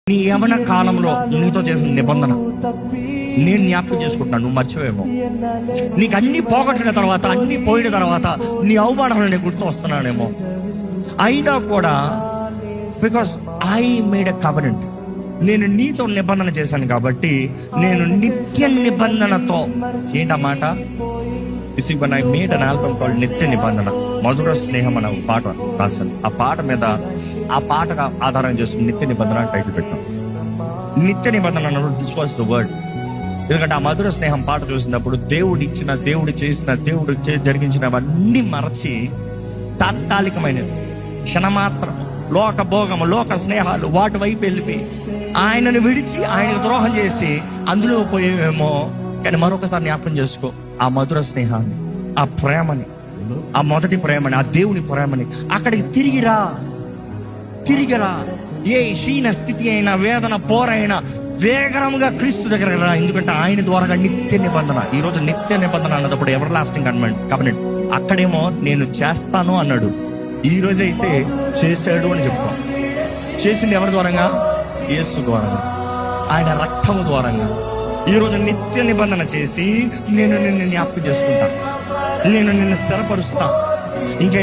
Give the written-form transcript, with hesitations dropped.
నీ యవన కాలంలో నీతో చేసిన నిబంధన నేను జ్ఞాపకం చేసుకుంటున్నాను, నువ్వు మర్చిపోయేమో. నీకు అన్ని పోగొట్టిన తర్వాత, అన్ని పోయిన తర్వాత నీ అవమానాలు నేను గుర్తు వస్తున్నానేమో. అయినా కూడా because I made a covenant, నేను నీతో నిబంధన చేశాను కాబట్టి నేను నిత్య నిబంధనతో. ఏంటన్నమాట? when I made an album called నిత్య నిబంధన, మధుర స్నేహం అనే ఒక పాట రాశాను. ఆ పాట మీద, ఆ పాట ఆధారం చేసుకుని నిత్య నిబంధన టైటిల్ పెట్టాం. నిత్య నిబంధన అన్నప్పుడు దిస్ వాస్ ద వర్డ్. ఎందుకంటే ఆ మధుర స్నేహం పాట చూసినప్పుడు దేవుడు ఇచ్చిన, దేవుడు చేసిన, దేవుడు జరిగించినవన్నీ మరచి తాత్కాలికమైనది, క్షణమాత్రం, లోక భోగము, లోక స్నేహాలు, వాటి వైపు వెళ్ళిపోయి ఆయనను విడిచి ఆయనకు ద్రోహం చేసి అందులో పోయేవేమో. కానీ మరొకసారి జ్ఞాపకం చేసుకో ఆ మధుర స్నేహాన్ని, ఆ ప్రేమని, ఆ మొదటి ప్రేమని, ఆ దేవుని ప్రేమని. అక్కడికి తిరిగిరా. ఏ హీన స్థితి అయినా, వేదన, పోరైనా వేగరంగా క్రీస్తు దగ్గర రా. ఎందుకంటే ఆయన ద్వారా నిత్య నిబంధన. ఈ రోజు నిత్య నిబంధన అన్నప్పుడు ఎవర్ లాస్టింగ్ కవెనెంట్. అక్కడేమో నేను చేస్తాను అన్నాడు, ఈ రోజు అయితే చేశాడు అని చెప్తాం. చేసింది ఎవరి ద్వారంగా? యేసు ద్వారంగా, ఆయన రక్తము ద్వారంగా. ఈ రోజు నిత్య నిబంధన చేసి నేను నిన్ను జ్ఞాపకం చేసుకుంటా, నేను నిన్ను స్థిరపరుస్తా. ఇంకా